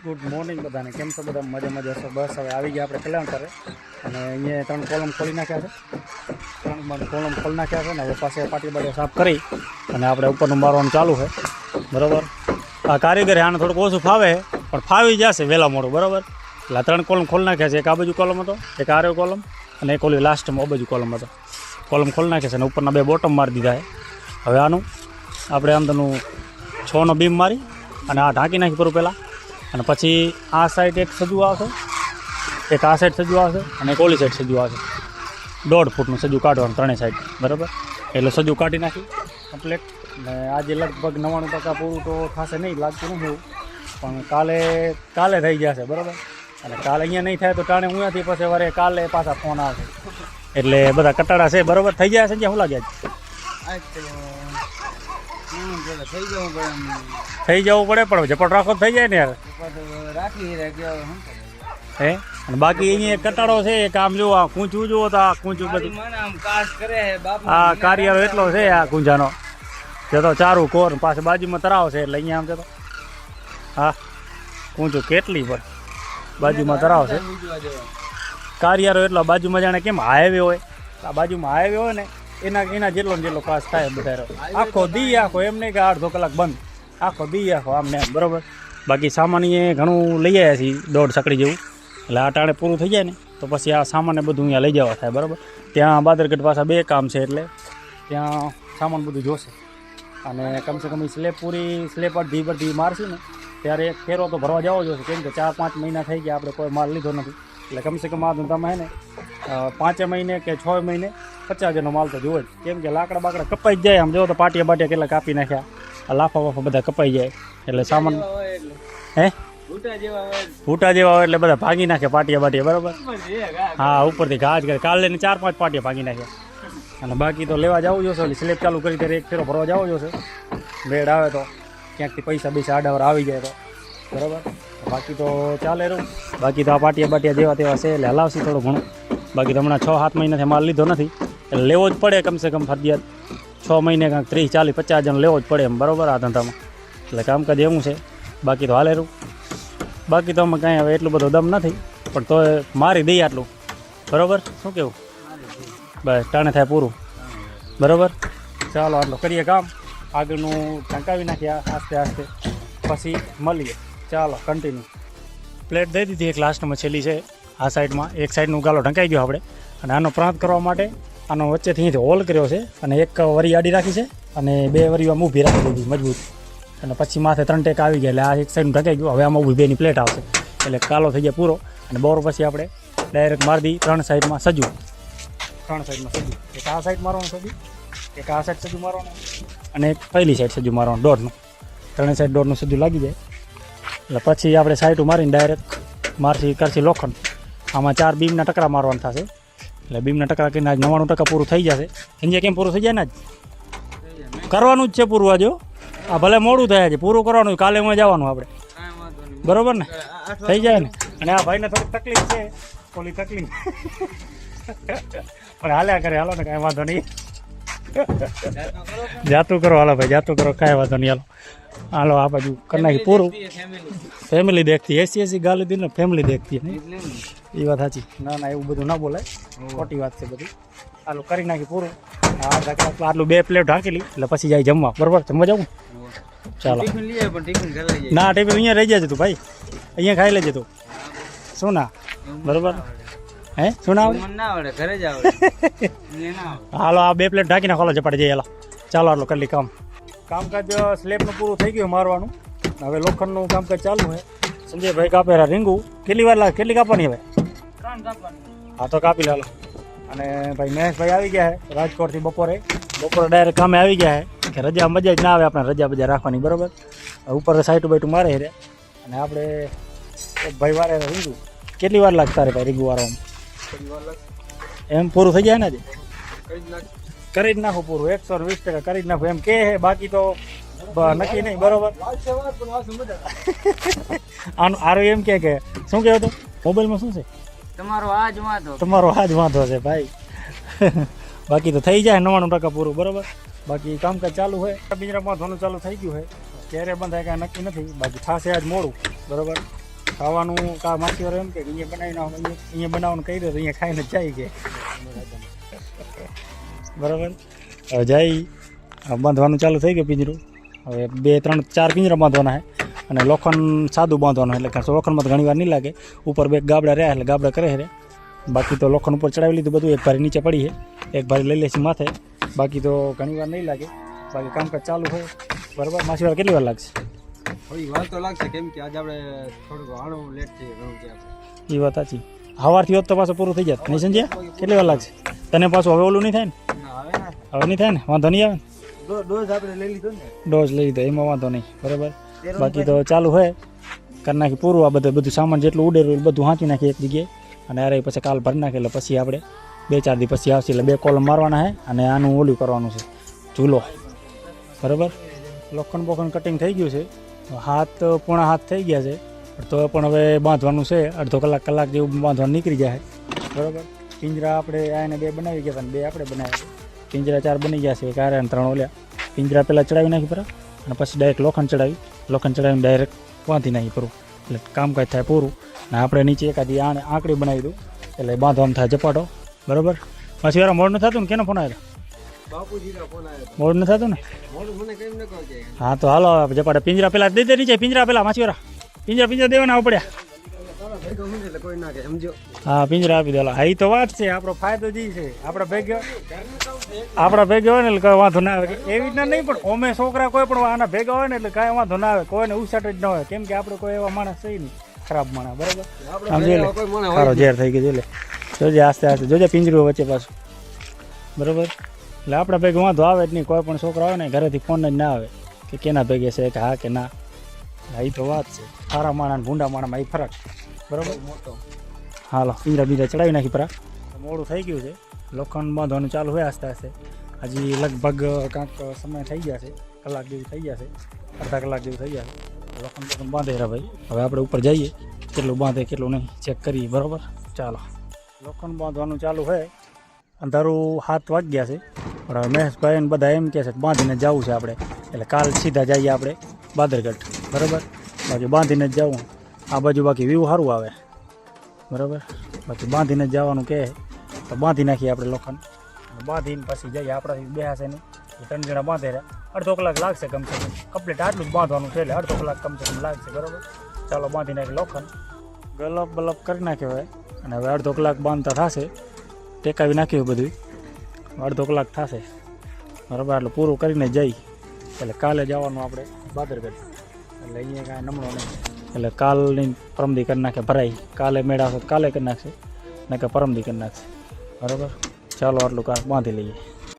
Good morning બધાને. કેમ છો બધા? મજા હશો. બસ હવે આવી ગયા આપણે કલ્યાણ કરે અને અહીંયા 3 કોલમ ખોલી નાખ્યા છે. 3 કોલમ ખોલી નાખ્યા છે ને હવે પાસે પાટી બાટી સાફ કરી અને આપણે ઉપરનું મારવાનું ચાલુ છે. બરાબર. આ કારીગરે આને થોડુંક ઓછું ફાવે પણ ફાવી જશે વહેલા મોડું. બરાબર. એટલે 3 કોલમ ખોલી નાખ્યા છે. એક આ બાજુ કોલમ હતો, એક આરે કોલમ અને એક ઓલી લાસ્ટમાં આ બાજુ કોલમ હતો. કોલમ ખોલી નાખ્યા છે અને ઉપરના 2 બોટમ મારી દીધા છે. હવે આનું આપણે અંદરનું 6નો બીમ મારી અને આ ઢાંકી નાખી પૂરું પહેલાં. અને પછી આ સાઈડ એક સજુ આવશે, એક આ સાઈડ સજુ આવશે અને એક ઓલી સાઈડ સજુ આવશે. 1.5 ફૂટનું સજુ કાઢવાનું ત્રણેય સાઈડ. બરાબર. એટલે સજુ કાઢી નાખી કમ્પ્લીટ. અને આજે લગભગ 99% પૂરું તો થશે નહીં, લાગતું નથી એવું, પણ કાલે થઈ જશે. બરાબર. અને કાલે અહીંયા નહીં થાય તો ટાણે અહીંયાથી પછી વારે કાલે પાછા ફોન આવશે. એટલે બધા કટાડા છે. બરાબર. થઈ જાય છે. શું લાગે થઈ જવું પડે પણ ઝપટ રાખો થઈ જાય ને યાર. હે અને બાકી અહીંયા કટાડો છે. કામ જો આ કૂંચું જુઓ તો આ કૂંચું બધું આ કારિયારો એટલો છે આ કુંજાનો. જે તો ચારું કોર પાસે બાજુમાં તરાવ છે એટલે અહીંયા આમ છે તો હા કૂંચું કેટલી પર બાજુમાં તરાવ છે. કારિયારો એટલો બાજુમાં જાણે કેમ હાઈવે હોય, આ બાજુમાં હાઈવે હોય ને એના જેટલો ને જેટલો પાસ થાય બધા. આખો દી આખો એમ નહીં કે 8-2 કલાક બંધ, આખો દી આખો આમને એમ. બરાબર. બાકી સામાન્ય ઘણું લઈ આવ્યા છીએ 1.5 સકડી જેવું. એટલે આ ટાણે પૂરું થઈ જાય ને તો પછી આ સામાન બધું અહીંયા લઈ જવા થાય. બરાબર. ત્યાં બાદરગઢ પાછા 2 કામ છે એટલે ત્યાં સામાન બધું જોશે. અને કમસે કમ સ્લેબ અડધી મારશું ને ત્યારે એક ફેરો તો ભરવા જવો જોશે. કેમ કે 4-5 મહિના થઈ ગયા આપણે કોઈ માલ લીધો નથી. એટલે કમસે કમ આ ધંધામાં હે ને 5 મહિને કે 6 મહિને 50,000નો માલ તો જોવે જ. કેમ કે લાકડા બાકડા કપાઈ જ જાય. આમ જો તો પાટિયા બાટિયા કેટલા કાપી નાખ્યા, આ લાફા વાફા બધા કપાઈ જાય. એટલે સામાન હે ભૂટા જેવા હોય એટલે બધા ભાગી નાખે પાટિયા બાટિયા. બરાબર. હા ઉપરથી ઘા જ કરે. કાલે 4-5 પાટિયા ભાગી નાખ્યા. અને બાકી તો લેવા જવું જોશે. સ્લેબ ચાલુ કરી ત્યારે એક ફેરો ભરવા જવો જોશે. બેડ આવે તો ક્યાંકથી પૈસા આડાવર આવી જાય તો. બરાબર. બાકી તો ચાલે રહ્યું. બાકી તો આ પાટિયા બાટિયા જેવા તેવા છે એટલે હલાવશી થોડું ઘણું. બાકી તો હમણાં 6-7 મહિનાથી માલ લીધો નથી એટલે લેવો જ પડે કમસે કમ ફરજિયાત 6 મહિને કાંઈક 30-40-50,000 લેવો જ પડે એમ. બરાબર. આ ધંધામાં એટલે કામકાજ એવું છે. બાકી તો હાલે રહ્યું. બાકી તો અમે કાંઈ હવે એટલું બધો દમ નથી પણ તો મારી દઈએ આટલું. બરાબર. શું કેવું? બસ ટાણે થાય પૂરું. બરાબર. ચાલો આટલું કરીએ કામ. આગળનું ઢંકાવી નાખ્યા આસ્તે પછી મળીએ. ચાલો કન્ટિન્યુ. પ્લેટ દઈ દીધી એક લાસ્ટમાં છેલ્લી છે આ સાઈડમાં. એક સાઈડનું ગાલો ઢંકાઈ ગયો આપણે. અને આનો પ્રાંત કરવા માટે આનો વચ્ચેથી અહીંથી હોલ કર્યો છે અને એક વરી આડી રાખી છે અને 2 વરીઓ આમ ઊભી રાખી દીધી મજબૂત. અને પછી માથે 3 ટેક આવી ગયા એટલે આ એક સાઈડનું ઢંકાઈ ગયું. હવે આમાં ઊભી 2ની પ્લેટ આવશે એટલે કાલો થઈ જાય પૂરો. અને બોર પછી આપણે ડાયરેક્ટ મારી દઈએ 3 સાઈડમાં સજુ. 3 સાઈડમાં સજુ. એક આ સાઈડ મારવાનું સજુ, એક આ સાઈડ સજુ મારવાનું અને એક પહેલી સાઈડ સજુ મારવાનું 1.5નું. 3 સાઈડ 1.5નું સજુ લાગી જાય એટલે પછી આપણે સાઈડું મારીને ડાયરેક્ટ કરશી લોખંડ. આમાં 4 બીમના ટકરા મારવાના થશે એટલે બીમના ટકરા કરીને આજ 99% પૂરું થઈ જશે. અહીંયા કેમ પૂરું થઈ જાય ને આજ કરવાનું જ છે પૂરું. આજે આ ભલે મોડું થયા છે પૂરું કરવાનું. કાલે એમાં જવાનું આપણે. બરાબર ને થઈ જાય ને. અને આ ભાઈને થોડીક તકલીફ છે, ઓલી તકલીફ પણ હાલ્યા કરે. હાલો ને કાંઈ વાંધો નહીં. જાતું કરો હાલો ભાઈ, જાતું કરો કાંઈ વાંધો નહીં. હાલો આ બાજુ કરી નાખી પૂરું. ફેમિલી દેખતી 80 ગાલી દી ને ફેમિલી દેખતી એ વાત સાચી. ના એવું બધું ના બોલાય, ખોટી વાત છે બધી. હાલો કરી નાખી પૂરું. આટલું 2 પ્લેટ ઢાંકેલી એટલે પછી જાય જમવા. બરાબર. જમવા જવું. ચાલો ના ટિફિન અહીંયા રહી જાય તું ભાઈ, અહીંયા ખાઈ લેજે તું. શું ના? બરાબર. હે શું ના આવડે? ઘરે જ આવડે. હાલો આ 2 પ્લેટ ઢાંકીને ખોલો ઝપાટી જઈએ. ચાલો આટલું કરી કામકાજ. સ્લેબનું પૂરું થઈ ગયું મારવાનું. હવે લોખંડનું કામકાજ ચાલુ છે. સંજયભાઈ કાપે રીંગું. કેટલી વાર લાગે? કેટલી કાપવાની હવે? 3 કાપવાની. હા તો કાપી લે. અને ભાઈ મહેશભાઈ આવી ગયા છે રાજકોટથી. બપોરે ડાયરેક્ટ કામે આવી ગયા છે કે રજા મજા જ ના આવે આપણે રજા બજા રાખવાની. બરાબર. ઉપર સાઈટું બાઈટું મારે રે અને આપણે એક ભાઈ વારે રીંગું. કેટલી વાર લાગે તારે ભાઈ રીંગું વારવામાં? એમ પૂરું થઈ જાય ને આજે કરી જ નાખું પૂરું. 120% કરી જ નાખું એમ કે. બાકી તો નક્કી નહીં. બરાબર. આનું આરો એમ કે શું કહેવું હતું મોબાઈલમાં? શું છે તમારો આ જ વાંધો છે ભાઈ. બાકી તો થઈ જાય 99% પૂરું. બરાબર. બાકી કામકાજ ચાલુ હોય. પિંજરામાં ધોનું ચાલુ થઈ ગયું હોય. ક્યારે બંધ થાય કાંઈ નક્કી નથી. બાકી થશે આજ મોડું. બરાબર. ખાવાનું કા માછીવાળો એમ કે અહીંયા બનાવીને અહીંયા બનાવવાનું કહી દો તો અહીંયા ખાઈને જ જાય કે બરાબર. હવે જાય બાંધવાનું ચાલુ થઈ ગયું પિંજરું. હવે 2 3 4 પિંજરા બાંધવાના છે અને લોખંડ સાદું બાંધવાનું એટલે કે લોખંડમાં તો ઘણી વાર નહીં લાગે. ઉપર 2 ગાબડા રહ્યા એટલે ગાબડા કરે છે. બાકી તો લોખંડ ઉપર ચડાવી લીધું બધું. એક ભારી નીચે પડી છે, એક ભારી લઈ લેશે માથે. બાકી તો ઘણી વાર નહીં લાગે. બાકી કામકાજ ચાલુ હોય બરાબર. માછીવાળા કેટલી વાર લાગશે? થોડી વાર તો લાગશે કેમ કે આજે આપણે થોડુંક ઘણું લેટ થઈ ગયું. એ વાત સાચી. સવારથી હોત તો પાછું પૂરું થઈ જાય નહીં સમજ્યા? કેટલી વાર લાગશે તને? પાછું હવે ઓલું નહીં થાય ને? હવે નહીં થાય ને? વાંધો નહીં આવે ને? ડોઝ આપણે લઈ લીધો ને. ડોઝ લઈ લીધો એમાં વાંધો નહીં બરાબર. બાકી તો ચાલુ હોય કરી નાખી પૂરું. આ બધું સામાન જેટલું ઉડેલું બધું હાંચી નાખી એક જગ્યાએ અને અરે પછી કાલ ભરી નાખે એટલે પછી આપણે 2-4 દી પછી આવશે એટલે 2 કોલમ મારવાના છે અને આનું ઓલું કરવાનું છે ઝૂલો બરાબર. લોખંડ બોખંડ કટિંગ થઈ ગયું છે. હાથ પોણા હાથ થઈ ગયા છે તો પણ હવે બાંધવાનું છે. અડધો કલાક જેવું બાંધવાનું નીકળી જાય બરાબર. પિંજરા આપણે આને 2 બનાવી ગયા હતા ને 2 આપણે બનાવ્યા. પિંજરા 4 બની ગયા છે. 1 અને 3 ઓલ્યા. પિંજરા પહેલાં ચડાવી નાખી પરા અને પછી ડાયરેક્ટ લોખંડ ચડાવીને ડાયરેક્ટ બાંધી નાખી પૂરું એટલે કામકાજ થાય પૂરું. ને આપણે નીચે એકાદી આંકડી બનાવી દઉં એટલે બાંધવામાં થાય ઝપાટો બરાબર. પછી યાર મોડ ન થતું ને? કેનો ફોન આવ્યો? બાપુજીનો ફોન આવ્યો. મોડ ન થતું ને? મોડું મને કેમ ન કહો જાય. હા તો હાલો ઝપાટો. પિંજરા પહેલાં દઈ દે નીચે. પિંજરા પહેલાં માછીવાળા પિંજરા દેવાના પડ્યા. કોઈ ના કે સમજો. હા પિંજરા આપી દે. હા એ તો વાત છે. આપણો ફાયદો જ છે. આપણા ભેગા હોય ને એટલે કંઈ વાંધો ના આવે. એવી રીતના નહીં પણ અમે છોકરા કોઈ પણ આના ભેગા હોય ને એટલે કાંઈ વાંધો ના આવે. કોઈને ઉસાટ જ ન હોય કેમ કે આપણે કોઈ એવા માણસ છે નહીં ખરાબ માણસ બરાબર. આમ જોઈ લે સારો ઝેર થઈ ગયો. જોઈ લે જોજે આસ્તે આસ્તે જોજે પિંજરું વચ્ચે પાછું બરાબર. એટલે આપણા ભેગા વાંધો આવે જ નહીં. કોઈ પણ છોકરા હોય ને ઘરેથી ફોન જ ના આવે કે કેના ભેગે છે કે હા કે ના. એ તો વાત છે. સારા માણસ ભૂંડા માણસમાં એ ફરક બરાબર. હાલો પિંજરા બીજા ચડાવી નાખી પરા. મોડું થઈ ગયું છે. લોખંડ બાંધવાનું ચાલુ હોય આસ્તે આસ્તે. હજી લગભગ કાંક સમય થઈ ગયા છે. કલાક જેવું થઈ ગયા છે. અડધા કલાક જેવું થઈ ગયા છે. લોખંડ બાંધે રહ્યા ભાઈ. હવે આપણે ઉપર જઈએ કેટલું બાંધે કેટલું નહીં ચેક કરીએ બરાબર. ચાલો લોખંડ બાંધવાનું ચાલુ હોય. અંધારું 7 વાગ્યા છે પણ હવે મહેશભાઈ ને બધા એમ કહે છે કે બાંધીને જવું છે આપણે એટલે કાલ સીધા જઈએ આપણે બાદરગઢ બરાબર. બાકી બાંધીને જ જવું. આ બાજુ બાકી વ્યૂ સારું આવે બરાબર. બાકી બાંધીને જ જવાનું કહે તો બાંધી નાખીએ આપણે લોખંડ. બાંધીને પછી જઈએ. આપણાથી બેહાશે નહીં. 3 જણા બાંધે રહ્યા. અડધો કલાક લાગશે કમસે કમ. કમ્પ્લીટ આટલું જ બાંધવાનું છે એટલે અડધો કલાક કમસે કમ લાગશે બરાબર. ચાલો બાંધી નાખી લોખંડ. ગલપ બલપ કરી નાખ્યો હોય અને હવે અડધો કલાક બાંધતા થશે. ટેકાવી નાખ્યું બધું. અડધો કલાક થશે બરાબર. એટલે પૂરું કરીને જઈ એટલે કાલે જવાનું આપણે બાદરગઢ. એટલે અહીંયા કાંઈ નમણો નહીં એટલે કાલની પરમદી કરી નાખે ભરાઈ. કાલે મેળાશે કાલે કરી નાખશે ને કે પરમદી કરી નાખશે બરાબર. ચાલો આટલું કાંક બાંધી લઈએ.